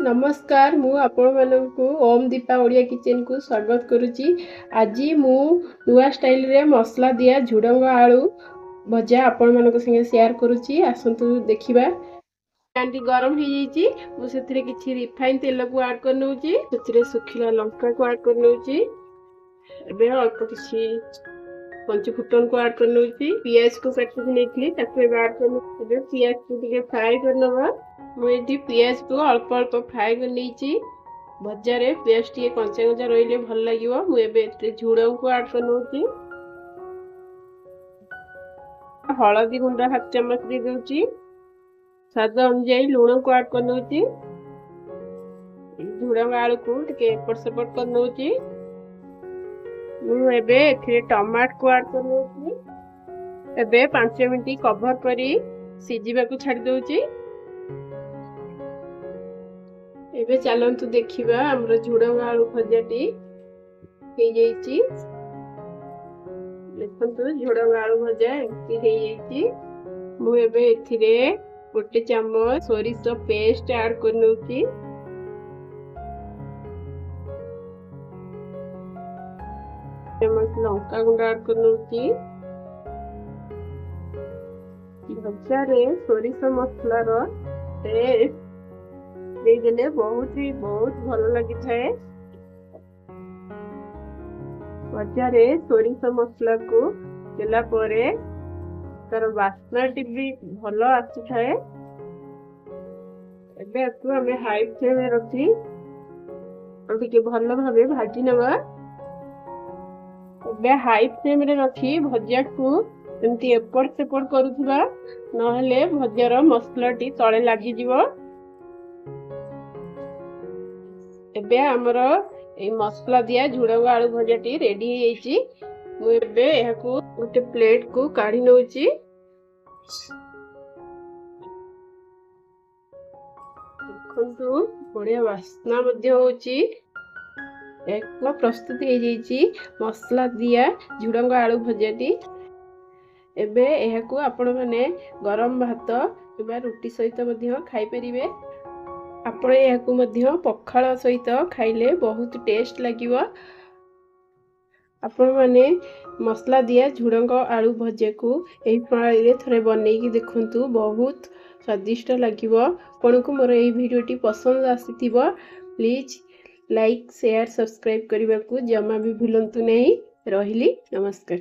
नमस्कार मु आपण मानकु ओम दीपा ओडिया किचन को स्वागत करुची। आज मु नुआ स्टाइल रे मसला दिया झुडंग आलू भजा आपण मानक संगे शेयर करुची। आसंतु देखिबा। पैन गरम हो जाइए मुझे किसी रिफाइन तेल को ऐड कर नउची। सेथिरे सुखिला लंका को ऐड कर नउची। एबे अल्प किसी पंच फुटन को ऐड कर नउची। पियाज को काटि नेथली ताको ऐड कर नउची। पियाज को ଟିକେ फ्राई कर नबा। मुझे पियाज को अल्प अल्प फ्राई कर नीची। भजा रे पियाज टी कंचा कंचा रहिले भल लागिवो। मुझे झुडंग को ऐड कर नउची। हळदी गुंड हाफ चम्मच दे दूची। स्वाद अनुसार लूण को ऐड कर नउची। झुडंग आलू को टिके एपट सेपट कर नउची। मुझे एथिरे टमाटर को ऐड कर नउची। एबे 5 मिनिट कवर करी सिजिबा को छाडी दउची। एबे चलंतु देखिबा हमर झुडंग आलू भजाटी हे जाईची। देखंतु झुडंग आलू भजा एमती हे जाईची। मु एबे एथिरे गोटे चम्मच सोरिष पेस्ट ऐड कर नउची। चम्मच लंका गुंड ऐड कर नउची। भजा रे सोरिष मसला रो टेस्ट देले बहुत भल लगी थाए। भजा रे सोरिष मसला को देला परे तार वासना भी भल आसी थाए। एबे आकु हमें हाई फ्लेम में रखी और टिके भल भाबे भाजी नबा। एबे हाई फ्लेम में रखी भजा को एमती एपट सेपट करूथबा नहले भजार मसला टी तळे लागि जीवो। एबे हमर ए मसला दिया झुडंग आलू भजाटी रेडी हो जाइए। मुझे यह गोटे प्लेट को काढ़ी नउची। देखंतु बढ़िया वासना मध्य होची। एक प्रस्तुत हो जाइए मसला दिया झुडंग आलू भजाटी। एबे यह को आपण माने गरम भात किबा रोटी सहित मध्य खाई परिबे। आपण याकु मध्य पखाळ सहित खाइले बहुत टेस्ट लागिवो। आपण माने मसला दिया झुडंग आलू भजा को एही प्रणाली रे थरे बनै कि देखंतु बहुत स्वादिष्ट लागिवो। आपनको मोर एही वीडियोटी पसंद आसीथिबो प्लीज लाइक शेयर सब्सक्राइब करबा को जमा भी भूलंतु नहीं। रहिली नमस्कार।